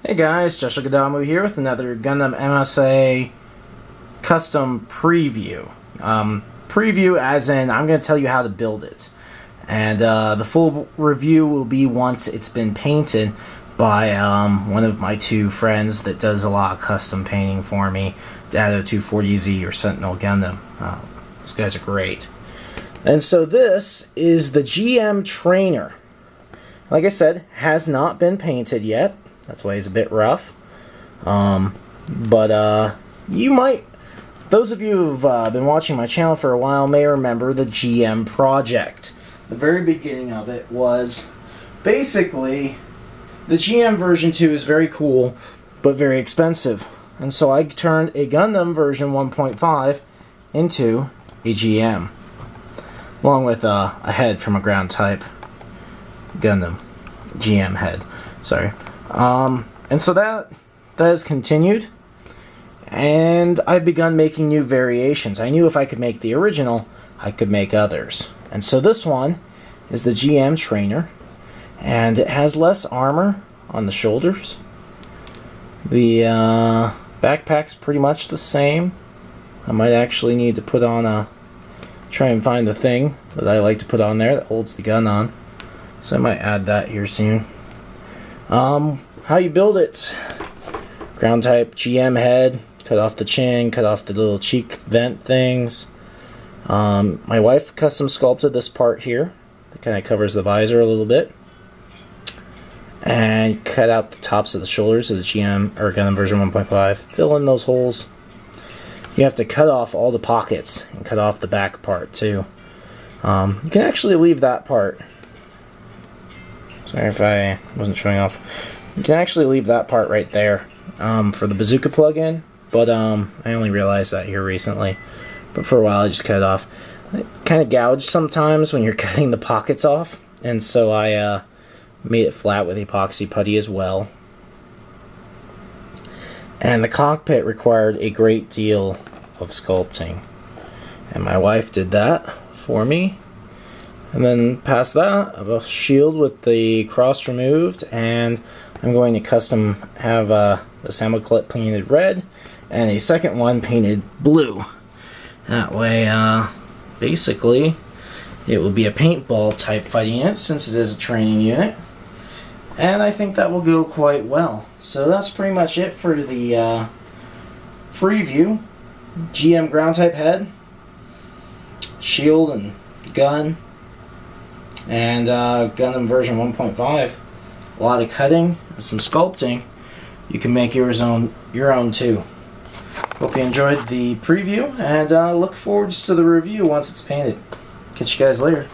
Hey guys, Joshua Gundam here with another Gundam MSA custom preview. Preview as in, I'm going to tell you how to build it. And the full review will be once it's been painted by one of my two friends that does a lot of custom painting for me, Dado 240Z or Sentinel Gundam. Those guys are great. And so this is the GM trainer. Like I said, has not been painted yet. That's why he's a bit rough. But you might, those of you who've been watching my channel for a while may remember the GM project. The very beginning of it was basically the GM version 2 is very cool, but very expensive. And so I turned a Gundam version 1.5 into a GM, along with a head from a ground type Gundam. GM head, sorry. And so that has continued, and I've begun making new variations. I knew if I could make the original, I could make others. And so this one is the GM trainer, and it has less armor on the shoulders. The backpack's pretty much the same. I might actually need to put on try and find the thing that I like to put on there that holds the gun on. So I might add that here soon. How you build it? Ground type GM head, cut off the chin, cut off the little cheek vent things. My wife custom sculpted this part here that kind of covers the visor a little bit, and cut out the tops of the shoulders of the GM or Gundam version 1.5. Fill in those holes. You have to cut off all the pockets and cut off the back part too. You can actually leave that part. Sorry if I wasn't showing off. You can actually leave that part right there for the bazooka plug-in, but I only realized that here recently. But for a while I just cut it off. It kind of gouged sometimes when you're cutting the pockets off, and so I made it flat with epoxy putty as well. And the cockpit required a great deal of sculpting, and my wife did that for me. And then past that, I have a shield with the cross removed, and I'm going to custom have this ammo clip painted red, and a second one painted blue. That way, basically, it will be a paintball type fighting unit, since it is a training unit. And I think that will go quite well. So that's pretty much it for the preview. GM ground type head, shield and gun, and Gundam version 1.5. A lot of cutting and some sculpting. You can make your own too. Hope you enjoyed the preview, and look forward to the review once it's painted. Catch you guys later.